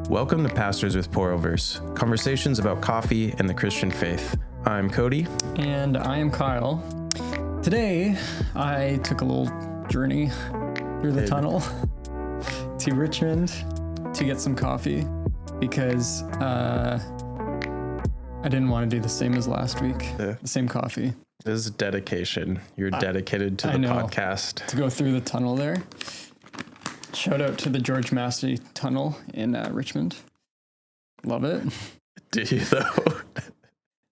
Welcome to Pastors with Pourovers, conversations about coffee and the Christian faith. I'm Cody. And I am Kyle. Today, I took a little journey through the tunnel to Richmond to get some coffee because I didn't want to do the same as last week, the same coffee. This is dedication. You're dedicated to the podcast. To go through the tunnel there. Shout out to the George Massey tunnel in Richmond. Love it. Do you though?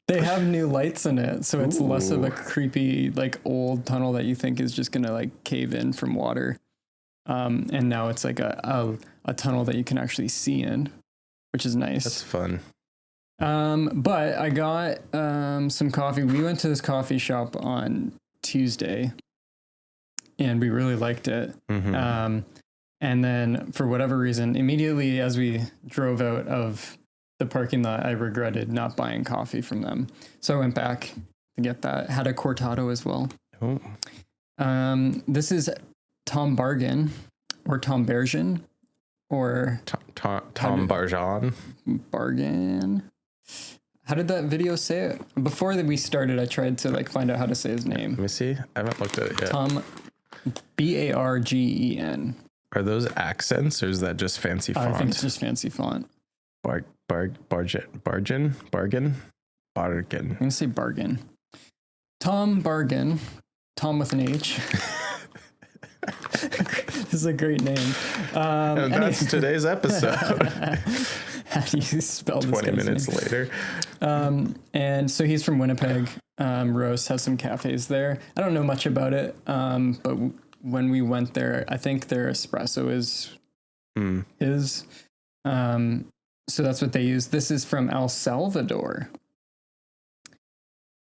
They have new lights in it, so it's less of a creepy, like old tunnel that you think is just gonna like cave in from water. And now it's like a tunnel that you can actually see in, which is nice. That's fun. But I got some coffee. We went to this coffee shop on Tuesday, and we really liked it. Mm-hmm. And then for whatever reason, immediately as we drove out of the parking lot, I regretted not buying coffee from them. So I went back to get that. Had a cortado as well. Oh. This is Tom Bargain or Tom Bergen or Tom Barjan. Bargain. How did that video say it? Before that we started, I tried to like find out how to say his name. Let me see. I haven't looked at it yet. Tom Bargen. Are those accents or is that just fancy font? I think it's just fancy font. Bargain. I'm gonna say Bargain. Tom Bargain. Tom with an H. This is a great name. And that's today's episode. How do you spell this? 20 minutes name? later. And so he's from Winnipeg. Rose has some cafes there. I don't know much about it, but when we went there, I think their espresso is his. So that's what they use. This is from El Salvador,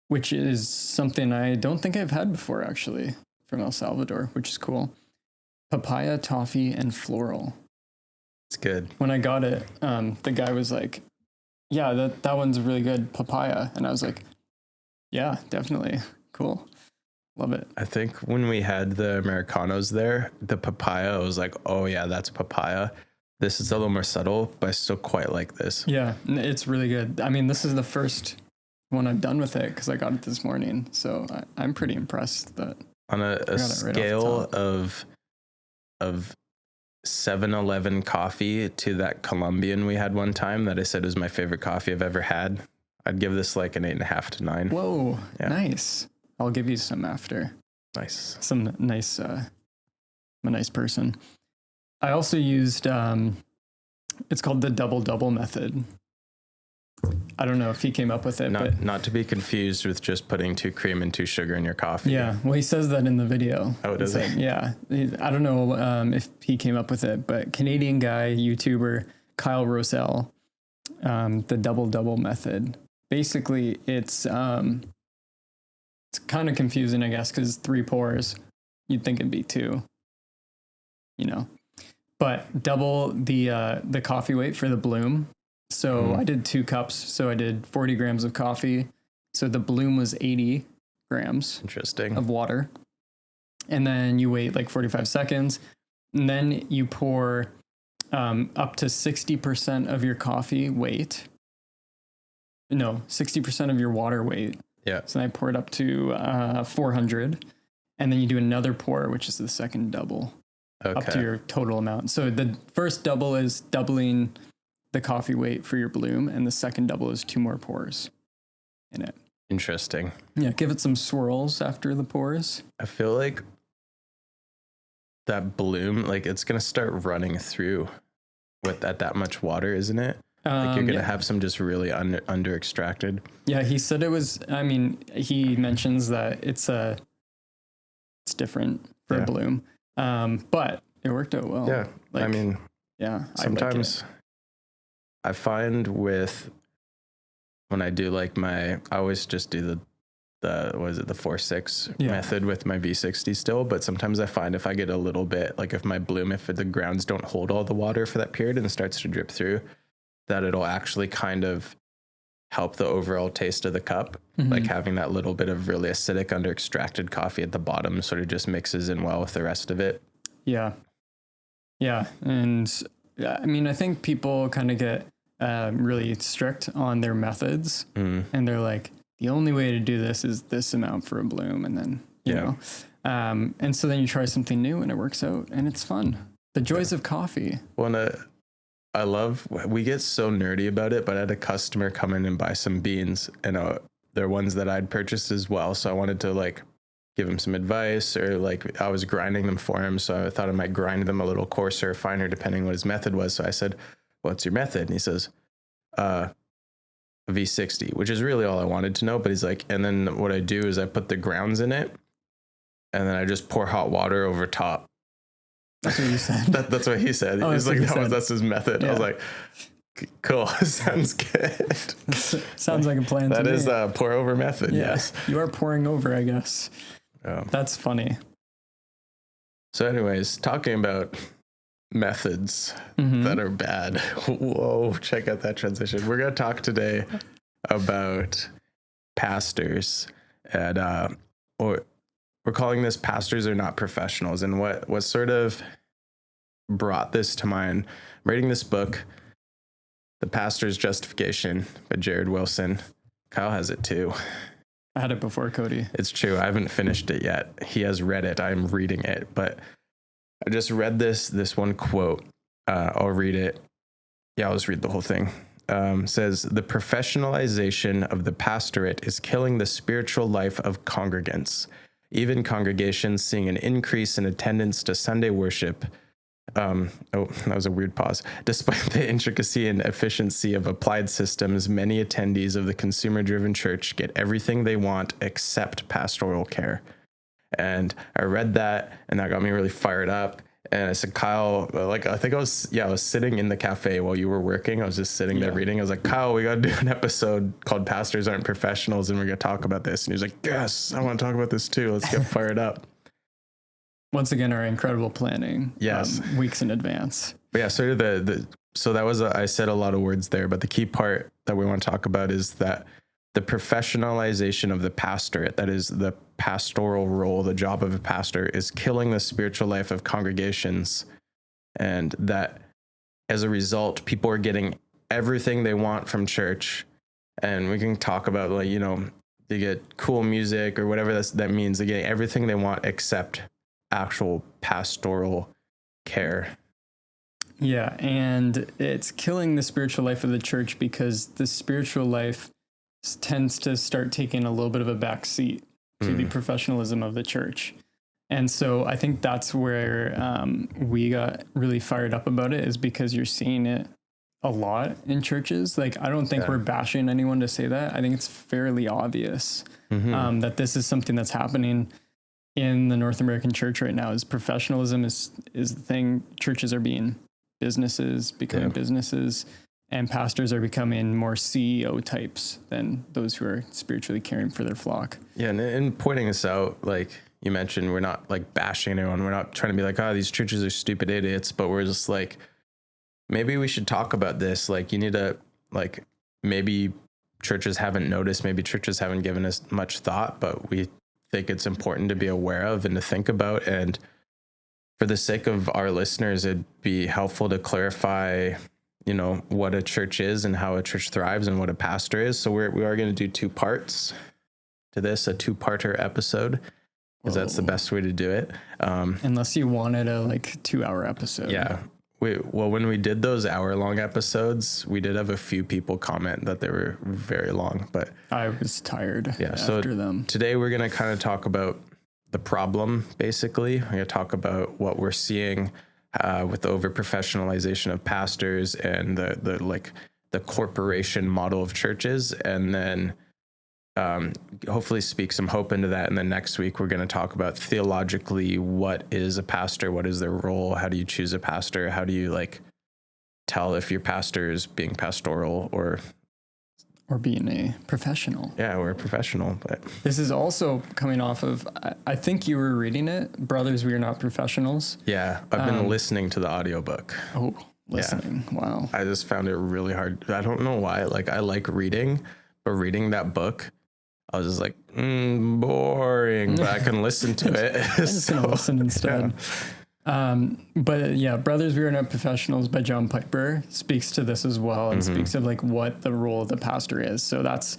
which is something I don't think I've had before, actually, from El Salvador, which is cool. Papaya, toffee, and floral. It's good. When I got it, the guy was like, yeah, that one's really good, papaya. And I was like, yeah, definitely. Cool. Love it. I think when we had the Americanos there, the papaya, I was like, oh yeah, that's papaya. This is a little more subtle, but I still quite like this. Yeah, it's really good. I mean, this is the first one I've done with it because I got it this morning. So I'm pretty impressed that on a scale of 7-Eleven coffee to that Colombian we had one time that I said was my favorite coffee I've ever had, I'd give this like an 8.5 to 9. Whoa, yeah. Nice. I'll give you some after. Nice. Some nice, I'm a nice person. I also used, it's called the double method. I don't know if he came up with it, but not to be confused with just putting 2 cream and 2 sugar in your coffee. Yeah. Well, he says that in the video. Oh, does he? Yeah. I don't know if he came up with it, but Canadian guy, YouTuber, Kyle Rosell, the double method. Basically it's kind of confusing, I guess, because 3 pours. You'd think it'd be 2, but double the coffee weight for the bloom. So I did 2 cups. So I did 40 grams of coffee. So the bloom was 80 grams. Interesting. Of water. And then you wait like 45 seconds. And then you pour up to 60% of your coffee weight. No, 60% of your water weight. Yeah. So I pour it up to 400. And then you do another pour, which is the second double. Okay. Up to your total amount. So the first double is doubling the coffee weight for your bloom, and the second double is 2 more pours in it. Interesting. Yeah, give it some swirls after the pours. I feel like that bloom, like it's going to start running through with that much water, isn't it? Like you're going to have some just really under extracted. Yeah, he said it was, I mean, he mentions that it's different for a bloom. But it worked out well. Yeah. Like, I mean, yeah, sometimes I find when I do like I always just do the 4-6 method with my V60 still. But sometimes I find if I get a little bit, like if the grounds don't hold all the water for that period and it starts to drip through, that it'll actually kind of help the overall taste of the cup. Mm-hmm. Like having that little bit of really acidic under extracted coffee at the bottom sort of just mixes in well with the rest of it. Yeah. Yeah. And I mean, I think people kind of get really strict on their methods, and they're like, the only way to do this is this amount for a bloom, and then you know, and so then you try something new and it works out, and it's fun. The joys of coffee. Well, we get so nerdy about it, but I had a customer come in and buy some beans, and they're ones that I'd purchased as well. So I wanted to like give him some advice, or like I was grinding them for him. So I thought I might grind them a little coarser, finer, depending what his method was. So I said, what's your method? And he says, a V60, which is really all I wanted to know. But he's like, and then what I do is I put the grounds in it, and then I just pour hot water over top. That's what you said. That's what he said. He's like, that's his method. Yeah. I was like, cool. Sounds good. Sounds like a plan to me. That is a pour over method. Yeah. Yes. You are pouring over, I guess. That's funny. So anyways, talking about methods that are bad. Whoa, check out that transition. We're going to talk today about pastors, and we're calling this Pastors Are Not Professionals. And what sort of brought this to mind, I'm reading this book, The Pastor's Justification by Jared Wilson. Kyle has it too. I had it before Cody. It's true. I haven't finished it yet. He has read it. I'm reading it. But I just read this one quote. I'll read it. Yeah, I'll just read the whole thing. Says, the professionalization of the pastorate is killing the spiritual life of congregants. Even congregations seeing an increase in attendance to Sunday worship. That was a weird pause. Despite the intricacy and efficiency of applied systems, many attendees of the consumer-driven church get everything they want except pastoral care. And I read that, and that got me really fired up. And I said, Kyle, like, I think I was sitting in the cafe while you were working. I was just sitting there reading. I was like, Kyle, we got to do an episode called Pastors Aren't Professionals, and we're going to talk about this. And he was like, yes, I want to talk about this too. Let's get fired up. Once again, our incredible planning. Yes. Weeks in advance. But yeah, sort of so that was, I said a lot of words there, but the key part that we want to talk about is that the professionalization of the pastorate, that is the pastoral role, the job of a pastor, is killing the spiritual life of congregations. And that as a result, people are getting everything they want from church. And we can talk about, like, you know, they get cool music or whatever that means. They're getting everything they want except actual pastoral care. Yeah, and it's killing the spiritual life of the church because the spiritual life tends to start taking a little bit of a back seat to the professionalism of the church. And so I think that's where we got really fired up about it, is because you're seeing it a lot in churches. Like, I don't think we're bashing anyone to say that. I think it's fairly obvious that this is something that's happening in the North American church right now. Is professionalism is the thing. Churches are being becoming businesses, and pastors are becoming more CEO types than those who are spiritually caring for their flock. Yeah, and pointing this out, like you mentioned, we're not like bashing anyone. We're not trying to be like, oh, these churches are stupid idiots, but we're just like, maybe we should talk about this. Like, you need to, like, maybe churches haven't noticed, maybe churches haven't given us much thought, but we think it's important to be aware of and to think about. And for the sake of our listeners, it'd be helpful to clarify, you know, what a church is and how a church thrives and what a pastor is. So we are going to do 2 parts to this, a 2-parter episode, because that's the best way to do it. Unless you wanted a 2-hour episode. Yeah. When we did those hour-long episodes, we did have a few people comment that they were very long, but I was tired after them. Today we're going to kind of talk about the problem, basically. We're going to talk about what we're seeing with the over-professionalization of pastors and the corporation model of churches, and then hopefully speak some hope into that. And then next week, we're going to talk about theologically, what is a pastor? What is their role? How do you choose a pastor? How do you tell if your pastor is being pastoral or being a professional? Yeah, we're a professional. But this is also coming off of, I think you were reading it, Brothers, We Are Not Professionals. Yeah, I've been listening to the audiobook. Oh, listening. Yeah. Wow. I just found it really hard. I don't know why. I like reading, but reading that book, I was just like, boring, but I can listen to it. I'm just going to listen instead. But yeah, Brothers, We Are Not Professionals by John Piper speaks to this as well, and speaks of like what the role of the pastor is. So that's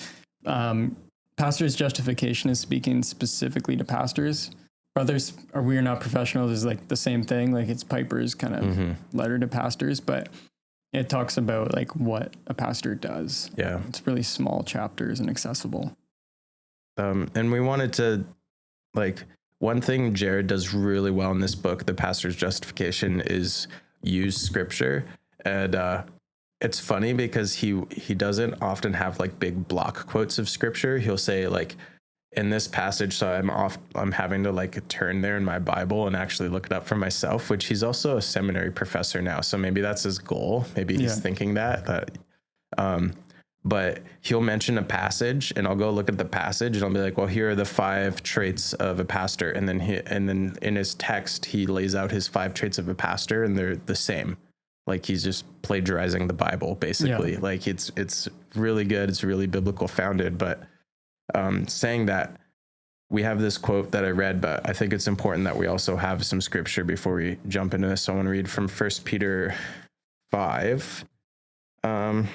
pastor's justification is speaking specifically to pastors. Brothers, or We Are Not Professionals is like the same thing. Like it's Piper's kind of letter to pastors, but it talks about like what a pastor does. Yeah. It's really small chapters and accessible. And we wanted to, like, one thing Jared does really well in this book, The Pastor's Justification, is use scripture. And it's funny because he doesn't often have like big block quotes of scripture. He'll say like, in this passage, so I'm having to like turn there in my Bible and actually look it up for myself, which he's also a seminary professor now. So maybe that's his goal. Maybe he's thinking that, but he'll mention a passage and I'll go look at the passage and I'll be like, well, here are the 5 traits of a pastor. And then in his text, he lays out his 5 traits of a pastor and they're the same. Like he's just plagiarizing the Bible, basically. Like it's really good. It's really biblical founded, but saying that, we have this quote that I read, but I think it's important that we also have some scripture before we jump into this. So I want to read from 1 Peter 5. I'll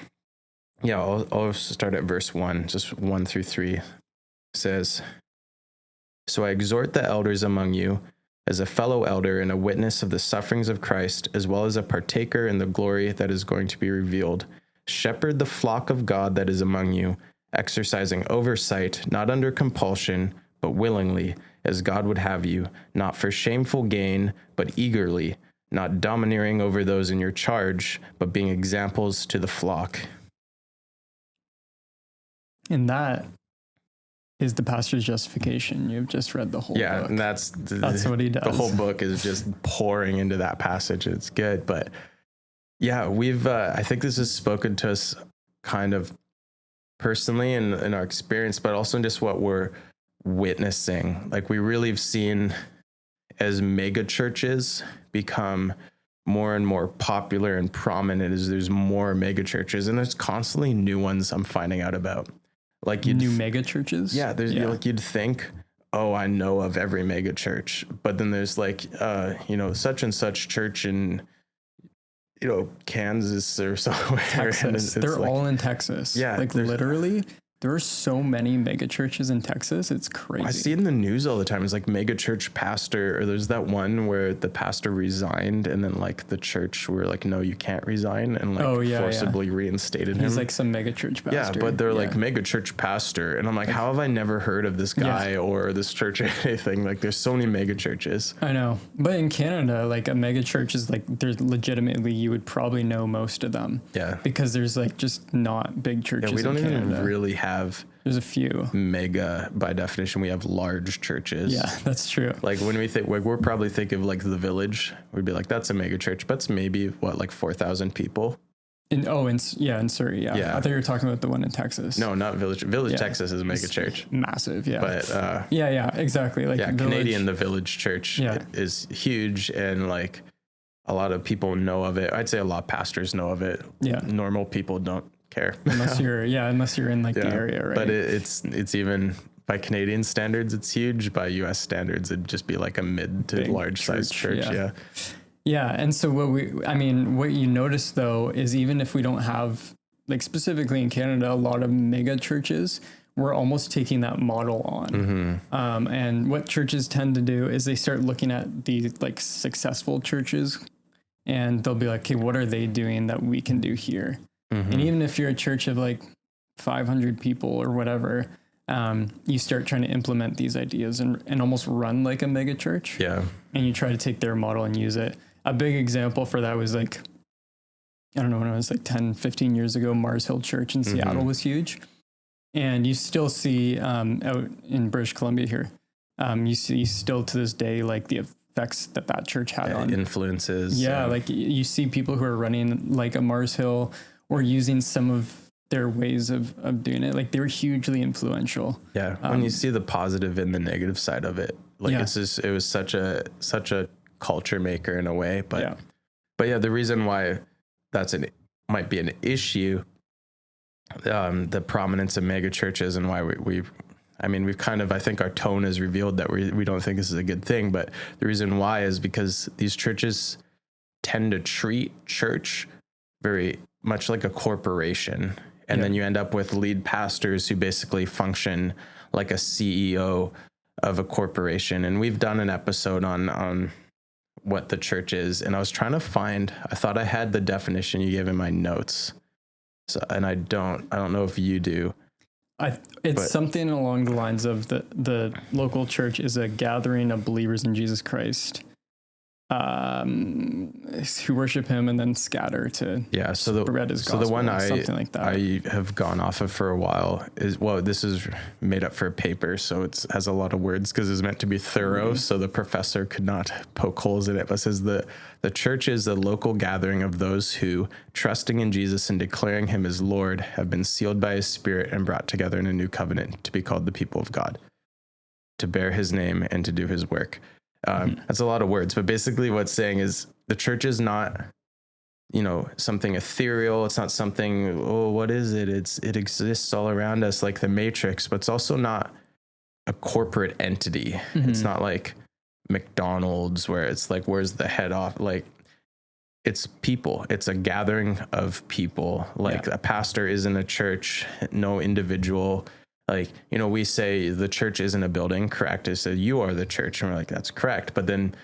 start at verse 1, just 1 through 3. It says, "So I exhort the elders among you, as a fellow elder and a witness of the sufferings of Christ, as well as a partaker in the glory that is going to be revealed. Shepherd the flock of God that is among you, exercising oversight, not under compulsion, but willingly, as God would have you, not for shameful gain, but eagerly, not domineering over those in your charge, but being examples to the flock." And that is the pastor's justification. You've just read the whole book. Yeah, and that's what he does. The whole book is just pouring into that passage. It's good. But yeah, we've, I think this has spoken to us kind of personally in our experience, but also in just what we're witnessing. Like we really have seen as mega churches become more and more popular and prominent as there's more mega churches, and there's constantly new ones I'm finding out about. Like new mega churches? Yeah, like you'd think, oh, I know of every mega church, but then there's like such and such church in Kansas or somewhere. Texas. They're like, all in Texas. Yeah. Like literally, there are so many mega churches in Texas. It's crazy. I see it in the news all the time. It's like mega church pastor, or there's that one where the pastor resigned and then like the church were like, no, you can't resign, and like forcibly reinstated him. He's like some mega church pastor. Yeah, but they're like mega church pastor. And I'm like, how have I never heard of this guy or this church or anything? Like there's so many mega churches. I know. But in Canada, like a mega church is like, there's legitimately, you would probably know most of them. Yeah. Because there's like just not big churches. Yeah, we don't even really have. There's a few mega. By definition, we have large churches. Yeah, that's true. Like when we think, like we're probably thinking of like the Village, we'd be like, that's a mega church, but it's maybe like 4,000 people. In Surrey. Yeah. I thought you were talking about the one in Texas. No, not Village. Texas is a mega church. Massive. Yeah. But exactly. Like Canadian, the Village Church is huge, and like a lot of people know of it. I'd say a lot of pastors know of it. Yeah. Normal people don't care unless you're in like the area, right? But it's even by Canadian standards it's huge. By US standards it'd just be like a mid to big large size church. Yeah. And so what you notice though is even if we don't have, like specifically in Canada, a lot of mega churches, we're almost taking that model on. And what churches tend to do is they start looking at these like successful churches and they'll be like, okay, what are they doing that we can do here? And even if you're a church of like 500 people or whatever, you start trying to implement these ideas and almost run like a mega church. Yeah. And you try to take their model and use it. A big example for that was like, I don't know, when it was like 10, 15 years ago, Mars Hill Church in Seattle was huge. And you still see out in British Columbia here, you see still to this day, like the effects that church had on influences. Yeah. Like you see people who are running like a Mars Hill or using some of their ways of doing it. Like they were hugely influential. Yeah. When you see the positive and the negative side of it, like it was such a culture maker in a way, but the reason why might be an issue, the prominence of mega churches and why we I mean, we've kind of, I think our tone has revealed that we don't think this is a good thing, but the reason why is because these churches tend to treat church very much like a corporation. And then you end up with lead pastors who basically function like a CEO of a corporation. And we've done an episode on what the church is. And I was trying to find, I thought I had the definition you gave in my notes. So, and I don't know if you do. It's something along the lines of the local church is a gathering of believers in Jesus Christ, who worship him and then scatter to spread his gospel. So the one something like that. I have gone off of for a while is, well, this is made up for a paper, so it has a lot of words because it's meant to be thorough, so the professor could not poke holes in it. But it says the church is a local gathering of those who, trusting in Jesus and declaring him as Lord, have been sealed by his Spirit and brought together in a new covenant to be called the people of God, to bear his name and to do his work. That's a lot of words, but basically what's saying is the church is not, something ethereal. It's not something, what is it? It exists all around us like the Matrix, but it's also not a corporate entity. Mm-hmm. It's not like McDonald's where it's like, where's the head off? Like, it's people. It's a gathering of people. Like a pastor isn't a church, no individual. Like, we say the church isn't a building, correct? It says you are the church. And we're like, that's correct. But then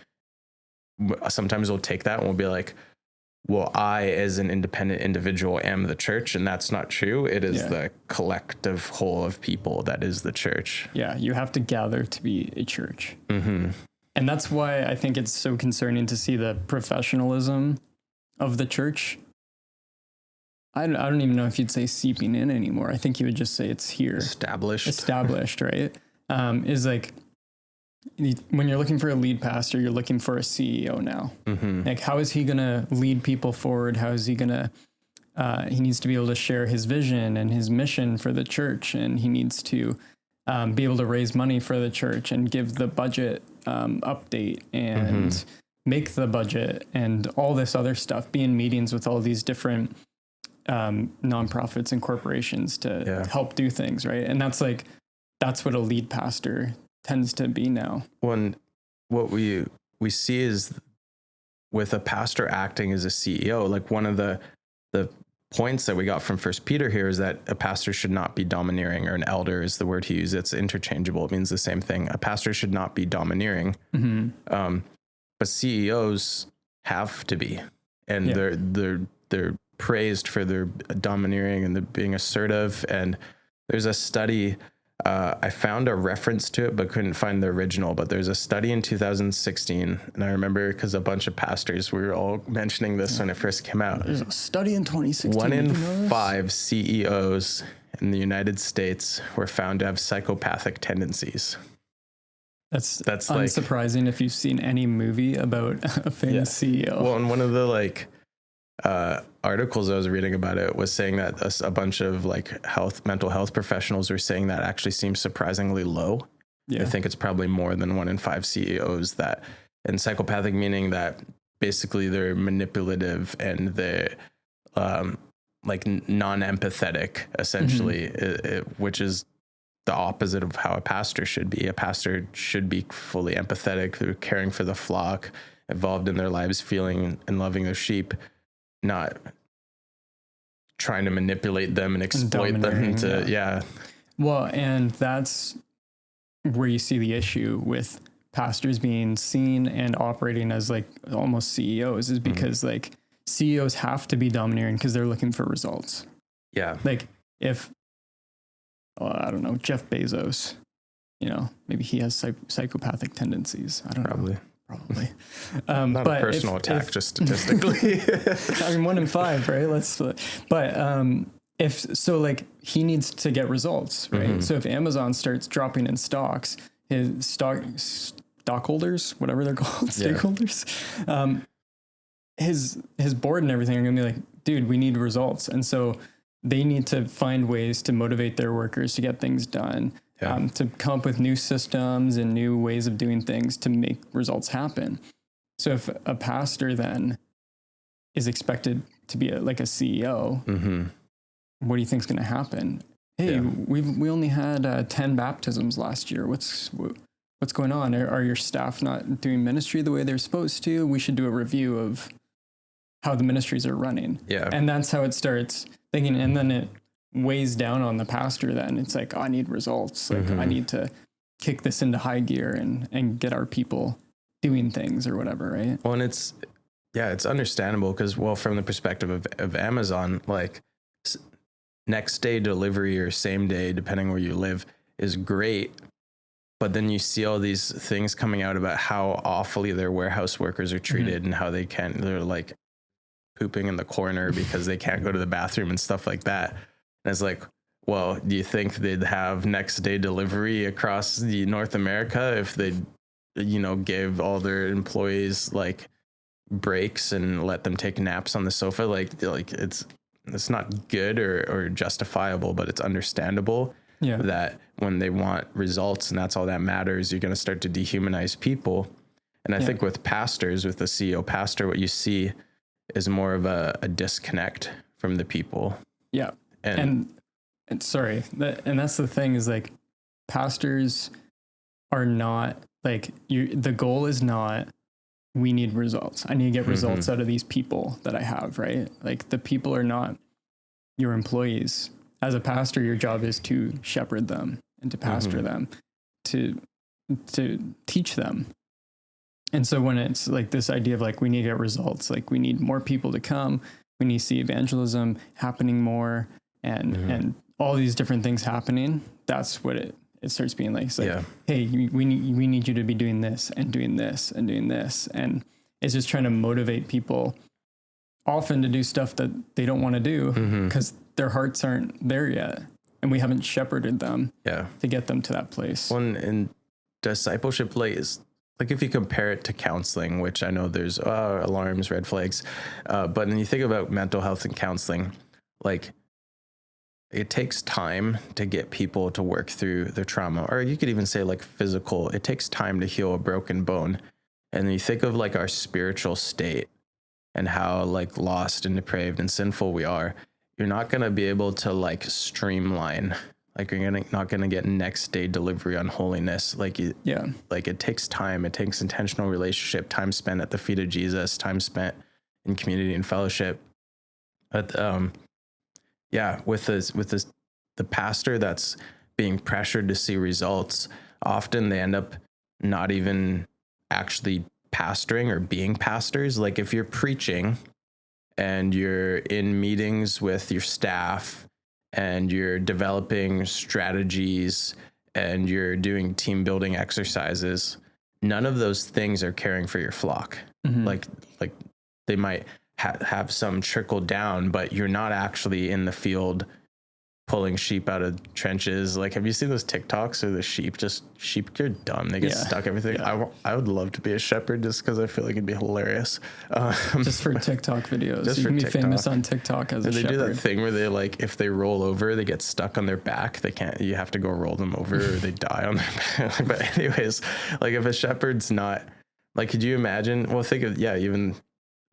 sometimes we'll take that and we'll be like, well, I, as an independent individual, am the church. And that's not true. It is the collective whole of people that is the church. Yeah, you have to gather to be a church. Mm-hmm. And that's why I think it's so concerning to see the professionalism of the church. I don't even know if you'd say seeping in anymore. I think you would just say it's here. Established, right? Is like, when you're looking for a lead pastor, you're looking for a CEO now. Mm-hmm. Like, how is he going to lead people forward? How is he going to, he needs to be able to share his vision and his mission for the church. And he needs to be able to raise money for the church and give the budget update and make the budget and all this other stuff, be in meetings with all these different nonprofits and corporations to help do things, right? And that's what a lead pastor tends to be now. What we see is with a pastor acting as a CEO, like one of the points that we got from First Peter here is that a pastor should not be domineering, or an elder is the word he used. It's interchangeable. It means the same thing. A pastor should not be domineering, but CEOs have to be, and they're praised for their domineering and being assertive. And there's a study, I found a reference to it, but couldn't find the original, but there's a study in 2016. And I remember because a bunch of pastors, we were all mentioning this when it first came out. There's a study in 2016. 1 in 5 CEOs in the United States were found to have psychopathic tendencies. That's unsurprising if you've seen any movie about a famous CEO. Well, and one of the articles I was reading about it was saying that a bunch of mental health professionals were saying that actually seems surprisingly low. Yeah. I think it's probably more than 1 in 5 CEOs and psychopathic meaning that basically they're manipulative and they're non-empathetic essentially, which is the opposite of how a pastor should be. A pastor should be fully empathetic. They're caring for the flock, involved in their lives, feeling and loving their sheep, not trying to manipulate them and exploit them Well, and that's where you see the issue with pastors being seen and operating as almost CEOs, is because CEOs have to be domineering because they're looking for results. Yeah. If I don't know, Jeff Bezos, maybe he has psychopathic tendencies. I don't know. Probably. Not a personal attack, just statistically. I mean, 1 in 5, right? He needs to get results, right? Mm-hmm. So if Amazon starts dropping in stocks, his stockholders, whatever they're called, stakeholders, his board and everything are going to be like, dude, we need results. And so they need to find ways to motivate their workers to get things done. To come up with new systems and new ways of doing things to make results happen. So if a pastor then is expected to be like a CEO, what do you think is going to happen? hey, we only had 10 baptisms last year. What's going on? Are your staff not doing ministry the way they're supposed to? We should do a review of how the ministries are running. Yeah. And that's how it starts thinking. And then it weighs down on the pastor then. It's like, oh, I need results. Like I need to kick this into high gear and get our people doing things or whatever, right? Well, and it's understandable because, well, from the perspective of Amazon, like next day delivery or same day, depending where you live, is great. But then you see all these things coming out about how awfully their warehouse workers are treated and how they're like pooping in the corner because they can't go to the bathroom and stuff like that. And it's like, well, do you think they'd have next day delivery across the North America if they, gave all their employees like breaks and let them take naps on the sofa? Like it's not good or justifiable, but it's understandable that when they want results and that's all that matters, you're going to start to dehumanize people. And I think with pastors, with the CEO pastor, what you see is more of a disconnect from the people. Yeah. And sorry, that's the thing is like pastors are not like the goal is not, we need results. I need to get results out of these people that I have, right? Like the people are not your employees. As a pastor, your job is to shepherd them and to pastor them, to teach them. And so when it's like this idea of like, we need to get results, like we need more people to come, we need to see evangelism happening more and all these different things happening. That's what it starts being like. It's like, hey, we need you to be doing this and doing this and doing this. And it's just trying to motivate people often to do stuff that they don't want to do because their hearts aren't there yet. And we haven't shepherded them to get them to that place. Well, and discipleship is like if you compare it to counseling, which I know there's alarms, red flags, but when you think about mental health and counseling, like it takes time to get people to work through their trauma, or you could even say like physical. It takes time to heal a broken bone. And you think of like our spiritual state and how like lost and depraved and sinful we are. You're not going to be able to like streamline, like you're not going to get next day delivery on holiness. Like like it takes time. It takes intentional relationship, time spent at the feet of Jesus, time spent in community and fellowship. But with the pastor that's being pressured to see results, often they end up not even actually pastoring or being pastors. Like if you're preaching and you're in meetings with your staff and you're developing strategies and you're doing team building exercises, none of those things are caring for your flock. Like they might have some trickle down, but you're not actually in the field pulling sheep out of trenches. Like, have you seen those TikToks of the sheep are dumb. They get stuck, everything. I would love to be a shepherd just because I feel like it'd be hilarious. Just for TikTok videos. You can be famous on TikTok as a shepherd. They do that thing where they like, if they roll over, they get stuck on their back. You have to go roll them over or they die on their back. But anyways, like if a shepherd's not, like, could you imagine? Well, think of, even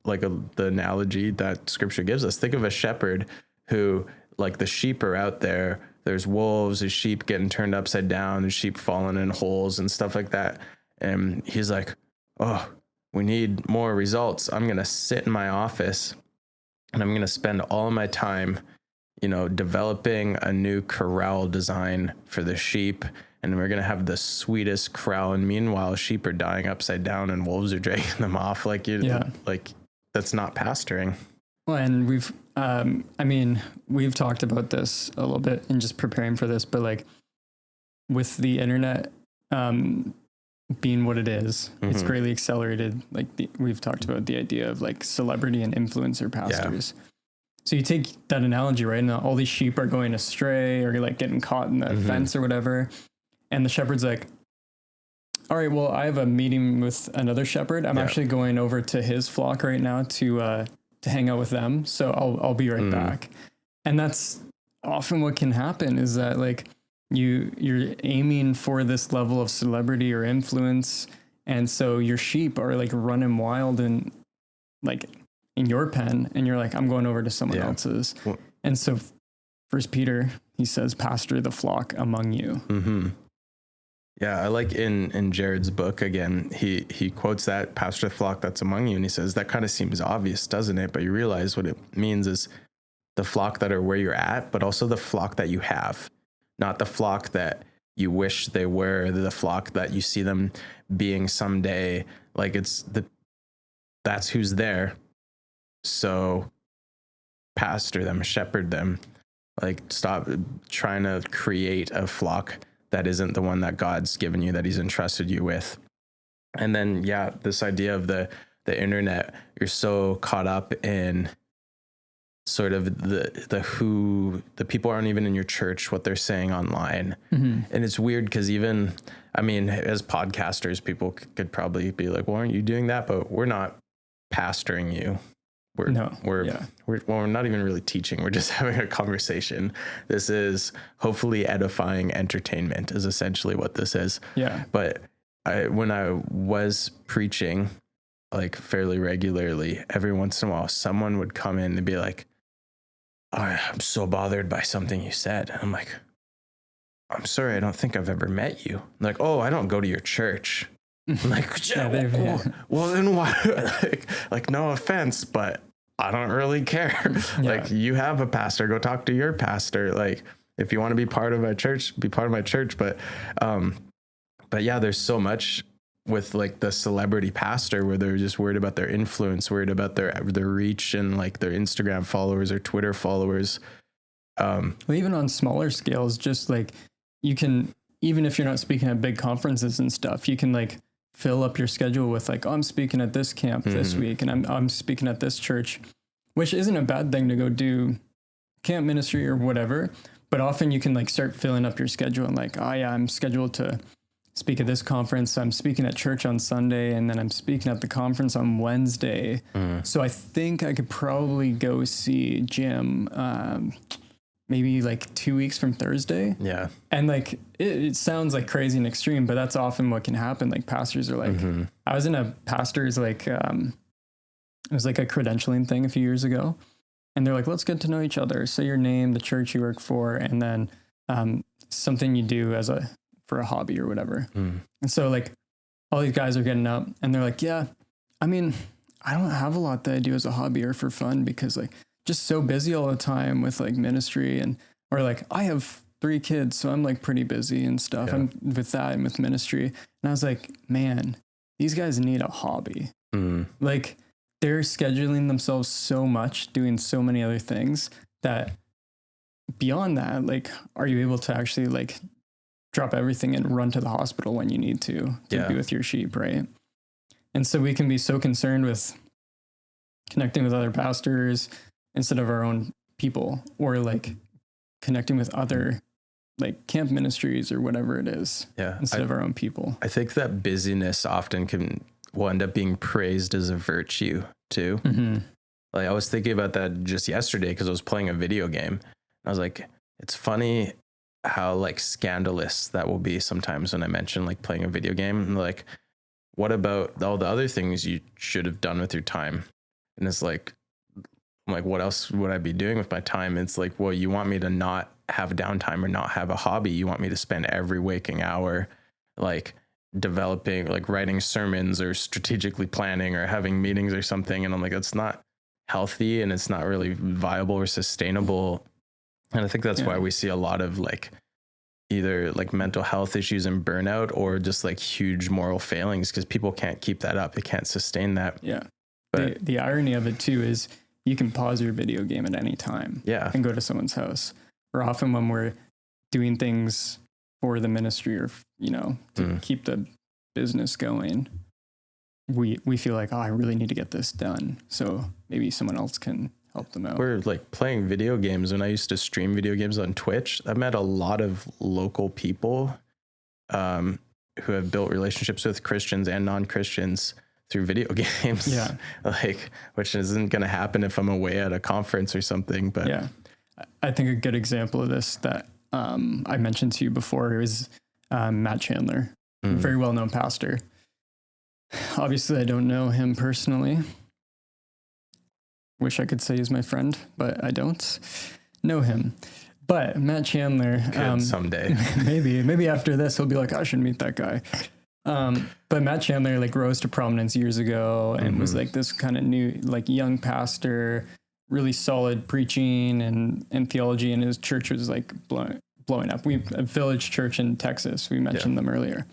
like the analogy that scripture gives us. Think of a shepherd who, like, the sheep are out there. There's wolves, there's sheep getting turned upside down, there's sheep falling in holes and stuff like that. And he's like, oh, we need more results. I'm going to sit in my office and I'm going to spend all of my time, developing a new corral design for the sheep. And we're going to have the sweetest corral. And meanwhile, sheep are dying upside down and wolves are dragging them off. Like, that's not pastoring. Well, and we've talked about this a little bit in just preparing for this, but like with the internet being what it is, it's greatly accelerated. Like we've talked about the idea of like celebrity and influencer pastors. So you take that analogy, right? And all these sheep are going astray or like getting caught in the fence or whatever. And the shepherd's like, all right, well, I have a meeting with another shepherd. I'm actually going over to his flock right now to hang out with them. So I'll be right back. And that's often what can happen is that like you're aiming for this level of celebrity or influence. And so your sheep are like running wild and like in your pen and you're like, I'm going over to someone else's. Well, and so First Peter, he says, pastor the flock among you. Mm-hmm. Yeah, I like in Jared's book, again, he quotes that, pastor the flock that's among you, and he says, that kind of seems obvious, doesn't it? But you realize what it means is the flock that are where you're at, but also the flock that you have, not the flock that you wish they were, the flock that you see them being someday. Like that's who's there. So pastor them, shepherd them, like stop trying to create a flock that isn't the one that God's given you, that he's entrusted you with. And then, yeah, this idea of the internet, you're so caught up in sort of the people aren't even in your church, what they're saying online. Mm-hmm. And it's weird because even, I mean, as podcasters, people could probably be like, well, aren't you doing that? But we're not pastoring you. We're not even really teaching. We're just having a conversation. This is hopefully edifying entertainment is essentially what this is. Yeah. But when I was preaching like fairly regularly, every once in a while, someone would come in and be like, oh, I'm so bothered by something you said. And I'm like, I'm sorry, I don't think I've ever met you. I'm like, oh, I don't go to your church. I'm like, well, then why? like, no offense, but I don't really care. Yeah. Like, you have a pastor, go talk to your pastor. Like, if you want to be part of my church, be part of my church. But yeah, there's so much with like the celebrity pastor where they're just worried about their influence, worried about their reach and like their Instagram followers or Twitter followers. Well, even on smaller scales, just like you can, even if you're not speaking at big conferences and stuff, you can like fill up your schedule with like, oh, I'm speaking at this camp this week, and I'm speaking at this church, which isn't a bad thing to go do camp ministry or whatever. But often you can like start filling up your schedule and like, oh yeah, I'm scheduled to speak at this conference. I'm speaking at church on Sunday, and then I'm speaking at the conference on Wednesday. So I think I could probably go see Jim maybe like 2 weeks from Thursday. Yeah. And like, it sounds like crazy and extreme, but that's often what can happen. Like pastors are like, I was in a pastor's like, it was like a credentialing thing a few years ago. And they're like, let's get to know each other. Say your name, the church you work for, and then something you do for a hobby or whatever. And so like all these guys are getting up and they're like, yeah, I mean, I don't have a lot that I do as a hobby or for fun because like just so busy all the time with like ministry or like I have 3 kids, so I'm like pretty busy and stuff. Yeah. I'm with that and with ministry. And I was like, man, these guys need a hobby. Like they're scheduling themselves so much, doing so many other things that beyond that, like, are you able to actually like drop everything and run to the hospital when you need to be with your sheep, right? And so we can be so concerned with connecting with other pastors instead of our own people, or like connecting with other like camp ministries or whatever it is, instead of our own people. I think that busyness often will end up being praised as a virtue too. Like I was thinking about that just yesterday because I was playing a video game. I was like, it's funny how like scandalous that will be sometimes when I mention like playing a video game. And like, what about all the other things you should have done with your time? And it's like, I'm like, what else would I be doing with my time? It's like, well, you want me to not have downtime or not have a hobby. You want me to spend every waking hour like developing, like writing sermons or strategically planning or having meetings or something. And I'm like, that's not healthy and it's not really viable or sustainable. And I think that's why we see a lot of like either like mental health issues and burnout or just like huge moral failings because people can't keep that up. They can't sustain that. Yeah. But the irony of it too is you can pause your video game at any time and go to someone's house. Or often when we're doing things for the ministry or, you know, to keep the business going, we feel like, oh, I really need to get this done. So maybe someone else can help them out. We're like playing video games. When I used to stream video games on Twitch, I met a lot of local people who have built relationships with Christians and non-Christians through video games. Yeah. Like, which isn't going to happen if I'm away at a conference or something. But yeah, I think a good example of this that I mentioned to you before is Matt Chandler, very well-known pastor. Obviously, I don't know him personally. Wish I could say he's my friend, but I don't know him. But Matt Chandler, someday, maybe after this, he'll be like, I should meet that guy. But Matt Chandler like rose to prominence years ago and was like this kind of new, like young pastor, really solid preaching and theology. And his church was like blowing up. A Village Church in Texas. We mentioned them earlier.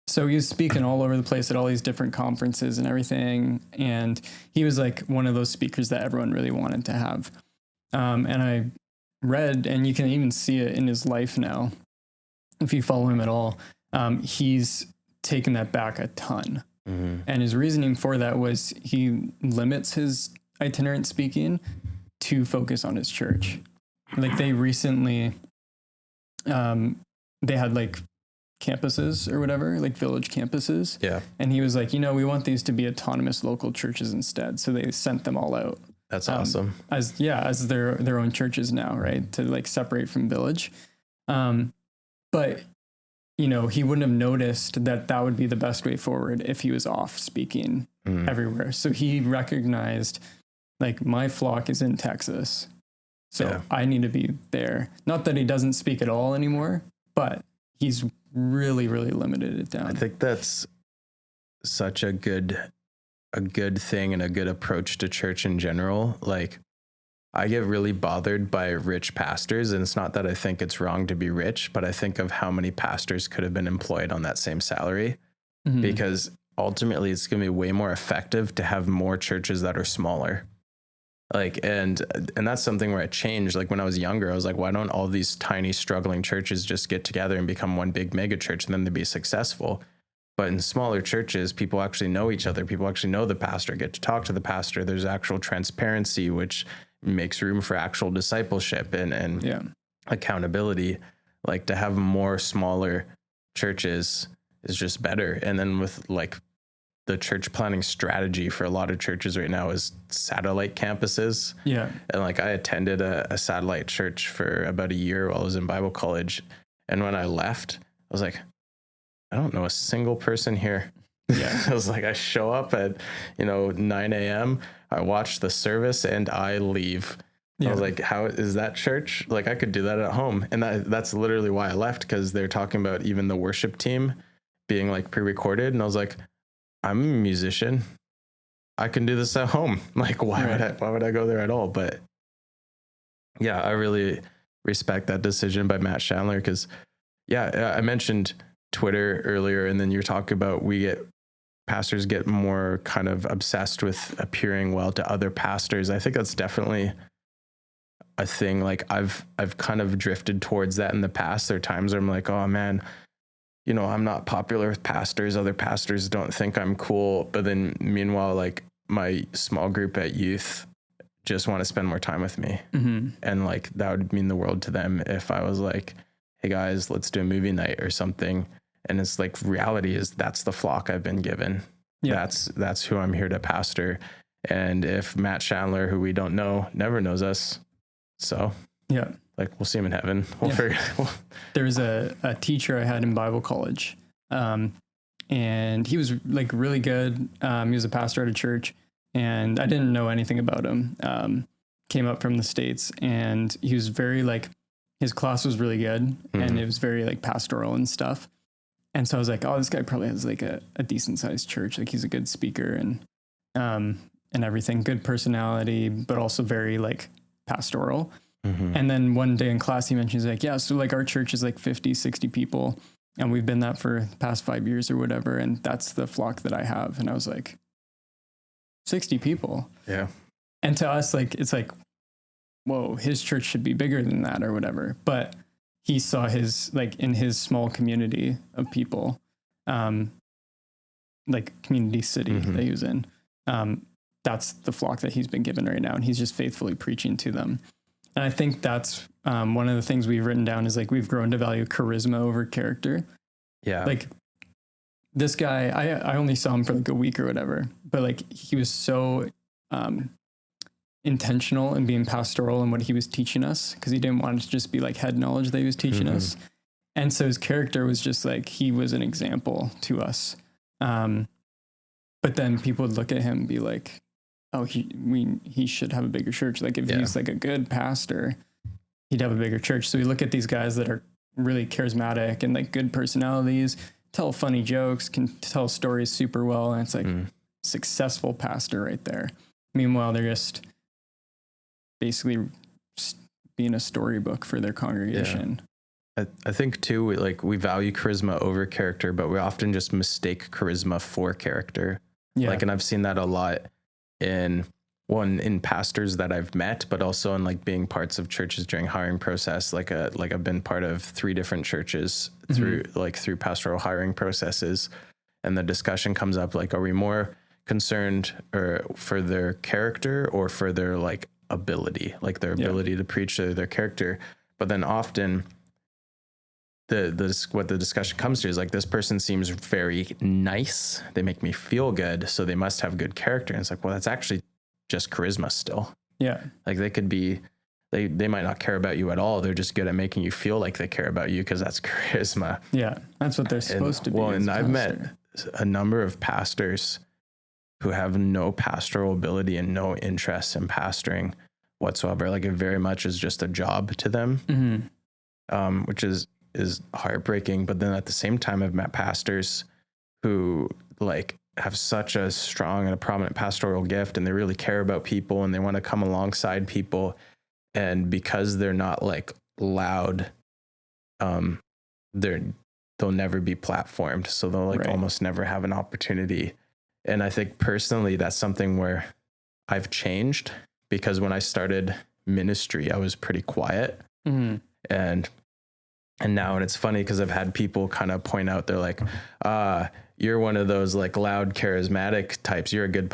So he was speaking all over the place at all these different conferences and everything. And he was like one of those speakers that everyone really wanted to have. And I read, and you can even see it in his life now, if you follow him at all, he's taken that back a ton. And his reasoning for that was he limits his itinerant speaking to focus on his church. Like they recently, they had like campuses or whatever, like village campuses. Yeah. And he was like, we want these to be autonomous local churches instead. So they sent them all out. That's awesome. As their own churches now, right? To like separate from village. But he wouldn't have noticed that would be the best way forward if he was off speaking everywhere. So he recognized like my flock is in Texas. So I need to be there. Not that he doesn't speak at all anymore, but he's really, really limited it down. I think that's such a good thing and a good approach to church in general. Like I get really bothered by rich pastors, and it's not that I think it's wrong to be rich, but I think of how many pastors could have been employed on that same salary, because ultimately it's going to be way more effective to have more churches that are smaller. Like, and that's something where I changed. Like when I was younger, I was like, why don't all these tiny struggling churches just get together and become one big mega church and then they'd be successful? But in smaller churches, people actually know each other. People actually know the pastor, get to talk to the pastor. There's actual transparency, which makes room for actual discipleship and accountability. Like to have more smaller churches is just better. And then with like the church planning strategy for a lot of churches right now is satellite campuses. Yeah. And like I attended a satellite church for about a year while I was in Bible college. And when I left, I was like, I don't know a single person here. Yeah. I was like, I show up at, 9 a.m. I watch the service and I leave. Yeah. I was like, how is that church? Like I could do that at home. And that's literally why I left, because they're talking about even the worship team being like pre-recorded. And I was like, I'm a musician. I can do this at home. Like, why would I go there at all? But yeah, I really respect that decision by Matt Chandler, because I mentioned Twitter earlier, and then you're talking about pastors get more kind of obsessed with appearing well to other pastors. I think that's definitely a thing. Like I've kind of drifted towards that in the past. There are times where I'm like, oh man, I'm not popular with pastors. Other pastors don't think I'm cool. But then meanwhile, like my small group at youth just want to spend more time with me. Mm-hmm. And like, that would mean the world to them if I was like, hey guys, let's do a movie night or something. And it's like, reality is that's the flock I've been given. Yeah. That's who I'm here to pastor. And if Matt Chandler, who we don't know, never knows us. So yeah. Like we'll see him in heaven. We'll figure it out. There was a teacher I had in Bible college, and he was like really good. He was a pastor at a church, and I didn't know anything about him. Came up from the States, and he was very like, his class was really good, and it was very like pastoral and stuff. And so I was like, oh, this guy probably has like a decent sized church. Like he's a good speaker and everything, good personality, but also very like pastoral. Mm-hmm. And then one day in class, he mentions like, yeah, so like our church is like 50, 60 people. And we've been that for the past 5 years or whatever. And that's the flock that I have. And I was like, 60 people. Yeah. And to us, like, it's like, whoa, his church should be bigger than that or whatever. But he saw his, like in his small community of people, like community city that he was in. That's the flock that he's been given right now. And he's just faithfully preaching to them. And I think that's one of the things we've written down is like we've grown to value charisma over character. Yeah. Like this guy, I only saw him for like a week or whatever, but like he was so intentional in being pastoral in what he was teaching us, because he didn't want it to just be like head knowledge that he was teaching us. And so his character was just like, he was an example to us. But then people would look at him and be like, oh, he should have a bigger church. Like if he's like a good pastor, he'd have a bigger church. So we look at these guys that are really charismatic and like good personalities, tell funny jokes, can tell stories super well. And it's like successful pastor right there. Meanwhile, they're just basically being a storybook for their congregation. I think too, we value charisma over character, but we often just mistake charisma for character. Yeah. And I've seen that a lot in pastors that I've met, but also in like being parts of churches during hiring process. I've been part of 3 different churches through pastoral hiring processes, and the discussion comes up like, are we more concerned for their character or for their like ability, like their ability to preach, or their character? But then often what the discussion comes to is like, this person seems very nice, they make me feel good, so they must have good character. And it's like, well, that's actually just charisma still. Yeah. Like they could be, they might not care about you at all. They're just good at making you feel like they care about you, because that's charisma. Yeah. That's what they're supposed to be. Well, and I've met a number of pastors who have no pastoral ability and no interest in pastoring whatsoever. Like it very much is just a job to them, which is heartbreaking. But then at the same time, I've met pastors who like have such a strong and a prominent pastoral gift, and they really care about people and they want to come alongside people. And because they're not like loud, they'll never be platformed. So they'll like almost never have an opportunity. And I think personally, that's something where I've changed, because when I started ministry, I was pretty quiet. And now, and it's funny because I've had people kind of point out, they're like, you're one of those like loud, charismatic types. You're a good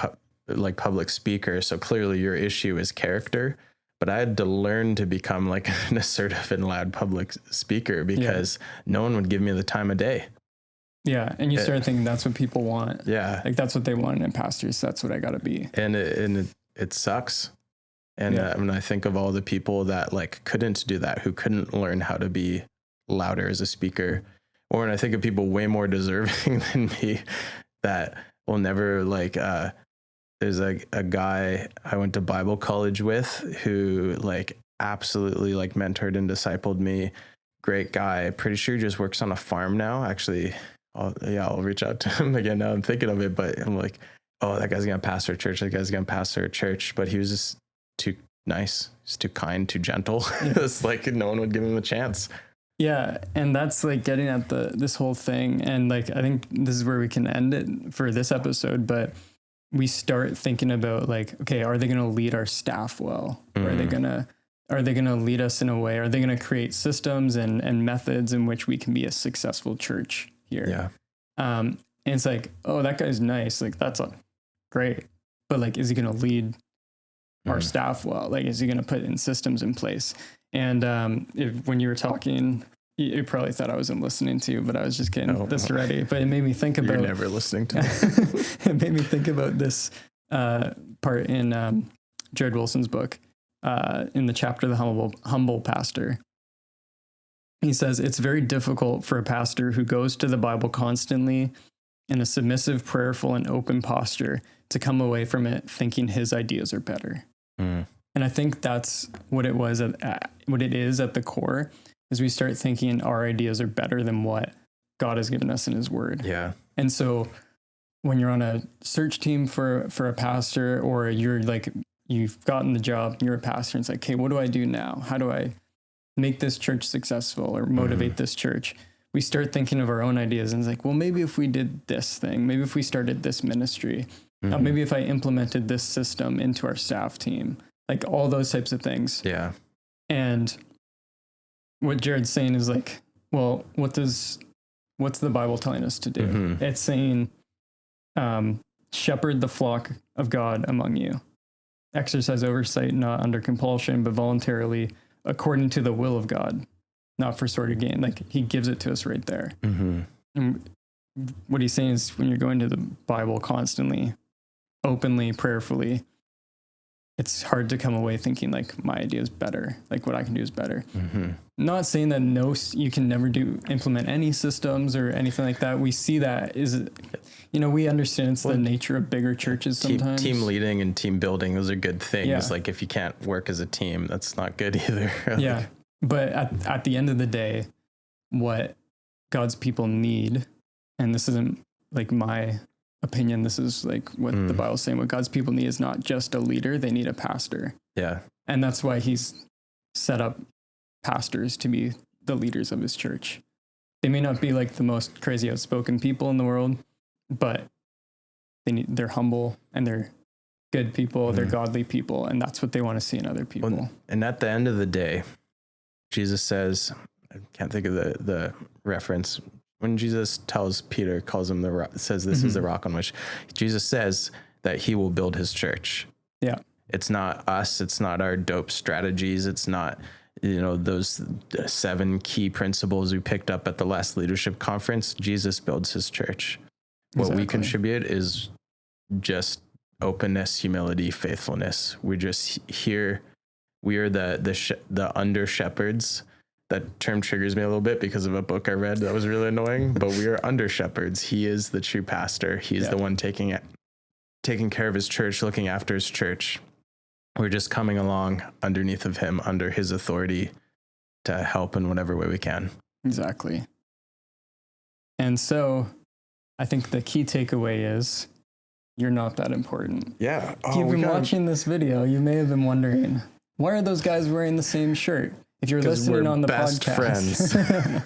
public speaker. So clearly your issue is character. But I had to learn to become like an assertive and loud public speaker, because no one would give me the time of day. Yeah. And you start thinking that's what people want. Yeah. Like that's what they want in pastors. So that's what I got to be. And it sucks. And when I think of all the people that like couldn't do that, who couldn't learn how to be louder as a speaker, or when I think of people way more deserving than me that will never like, there's a guy I went to Bible college with who like absolutely like mentored and discipled me. Great guy. Pretty sure he just works on a farm now. Actually, I'll reach out to him again now I'm thinking of it, but I'm like, oh, that guy's going to pastor a church. That guy's going to pastor a church. But he was just too nice. He's too kind, too gentle. It's like no one would give him a chance. Yeah. And that's like getting at this whole thing. And like, I think this is where we can end it for this episode, but we start thinking about like, okay, are they going to lead our staff well? Or are they going to lead us in a way? Are they going to create systems and methods in which we can be a successful church here? Yeah. And it's like, oh, that guy's nice. Like that's great. But like, is he going to lead our staff well? Like, is he going to put in systems in place? And when you were talking, you probably thought I wasn't listening to you, but I was just getting this ready. But it made me think about... You're never listening to me. It made me think about this part in Jared Wilson's book, in the chapter, The Humble Pastor. He says, it's very difficult for a pastor who goes to the Bible constantly in a submissive, prayerful, and open posture to come away from it thinking his ideas are better. And I think that's what it was, what it is at the core, is we start thinking our ideas are better than what God has given us in his word. Yeah. And so when you're on a search team for a pastor, or you're like, you've gotten the job and you're a pastor, and it's like, okay, what do I do now? How do I make this church successful or motivate this church? We start thinking of our own ideas, and it's like, well, maybe if we did this thing, maybe if we started this ministry, maybe if I implemented this system into our staff team, like all those types of things. Yeah. And what Jared's saying is like, well, what's the Bible telling us to do? It's saying, shepherd the flock of God among you. Exercise oversight, not under compulsion, but voluntarily, according to the will of God, not for sort of gain. Like he gives it to us right there. And what he's saying is, when you're going to the Bible constantly, openly, prayerfully, it's hard to come away thinking like my idea is better, like what I can do is better. Not saying that you can never implement any systems or anything like that. We see that we understand it's the nature of bigger churches sometimes. Team leading and team building, those are good things. Yeah. Like if you can't work as a team, that's not good either. Yeah. But at the end of the day, what God's people need, and this isn't like my opinion, this is like what the Bible's saying, what God's people need is not just a leader, they need a pastor. Yeah. And that's why he's set up pastors to be the leaders of his church. They may not be like the most crazy outspoken people in the world, but they're humble and they're good people, they're godly people, and that's what they want to see in other people. Well, and at the end of the day, Jesus says, I can't think of the reference, when Jesus tells Peter, calls him the rock, says this is the rock on which, Jesus says that he will build his church. Yeah. It's not us. It's not our dope strategies. It's not, those 7 key principles we picked up at the last leadership conference. Jesus builds his church. What we contribute is just openness, humility, faithfulness. We're just here. We are the under shepherds. That term triggers me a little bit because of a book I read that was really annoying, but we are under shepherds. He is the true pastor. He is the one taking care of his church, looking after his church. We're just coming along underneath of him, under his authority, to help in whatever way we can. Exactly. And so I think the key takeaway is you're not that important. Yeah. If you've been watching this video, you may have been wondering, why are those guys wearing the same shirt? If you're listening on the podcast,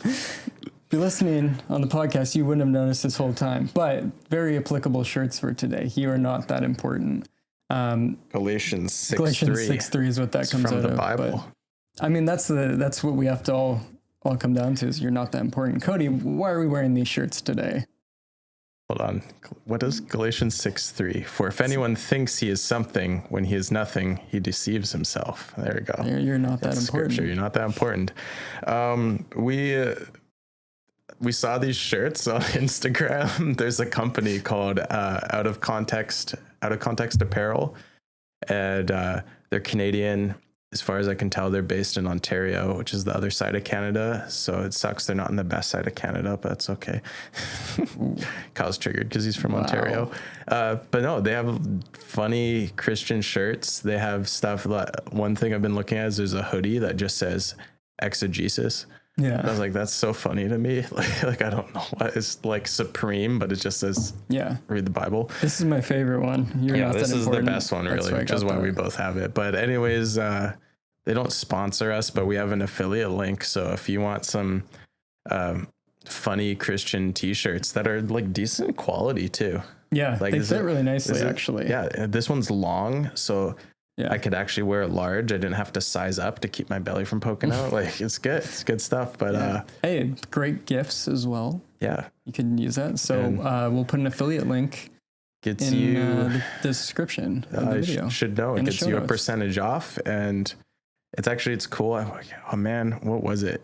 if you're listening on the podcast, you wouldn't have noticed this whole time, but very applicable shirts for today. You are not that important. Galatians 6:3 is what that comes from out the of. Bible. But, I mean, that's what we have to all come down to, is you're not that important. Cody, why are we wearing these shirts today? Hold on. What is Galatians 6:3? For if anyone thinks he is something when he is nothing, he deceives himself. There we go. You're not that important. Scripture. You're not that important. We saw these shirts on Instagram. There's a company called Out of Context Apparel, and they're Canadian. As far as I can tell, they're based in Ontario, which is the other side of Canada. So it sucks they're not in the best side of Canada, but that's okay. Kyle's triggered because he's from Ontario. But no, they have funny Christian shirts. They have stuff. One thing I've been looking at is there's a hoodie that just says exegesis. Yeah. And I was like, that's so funny to me. Like I don't know what it's like supreme, but it just says, read the Bible. This is my favorite one. This is the best one, really, which is why we both have it. But anyways, they don't sponsor us, but we have an affiliate link. So if you want some funny Christian t-shirts that are like decent quality too. Yeah, like they fit really nicely, actually. Yeah, this one's long, so I could actually wear it large. I didn't have to size up to keep my belly from poking out. Like it's good. It's good stuff. But hey, great gifts as well. Yeah. You can use that. So we'll put an affiliate link in the description of the video. Should know. It gets you a percentage off, and it's cool. I'm like, oh man, what was it?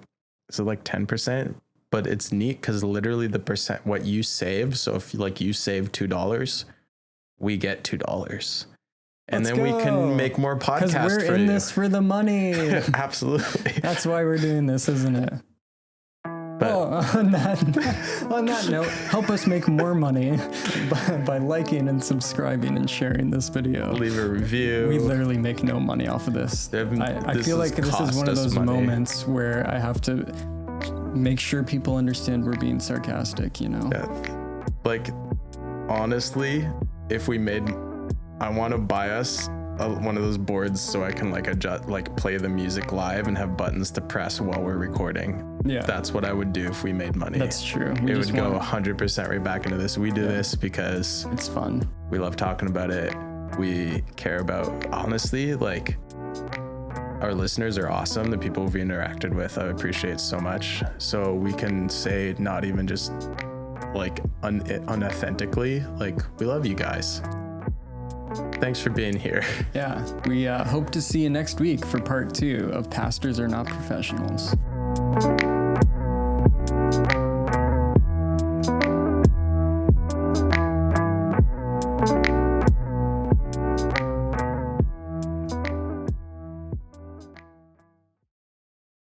Is it like 10%? But it's neat because literally the percent what you save. So if you save $2, we get $2. And then we can make more podcasts for you. Because we're in this for the money. Absolutely. That's why we're doing this, isn't it? But on that note, help us make more money by liking and subscribing and sharing this video. Leave a review. We literally make no money off of this. I feel like this is one of those moments where I have to make sure people understand we're being sarcastic, Yeah. Like, honestly, if we made... I want to buy us one of those boards so I can adjust, play the music live and have buttons to press while we're recording. Yeah. That's what I would do if we made money. That's true. It would go 100% right back into this. We do this because it's fun. We love talking about it. We care about, honestly, our listeners are awesome. The people we've interacted with, I appreciate so much. So we can say, not even just unauthentically, we love you guys. Thanks for being here. Yeah, we hope to see you next week for part 2 of Pastors Are Not Professionals.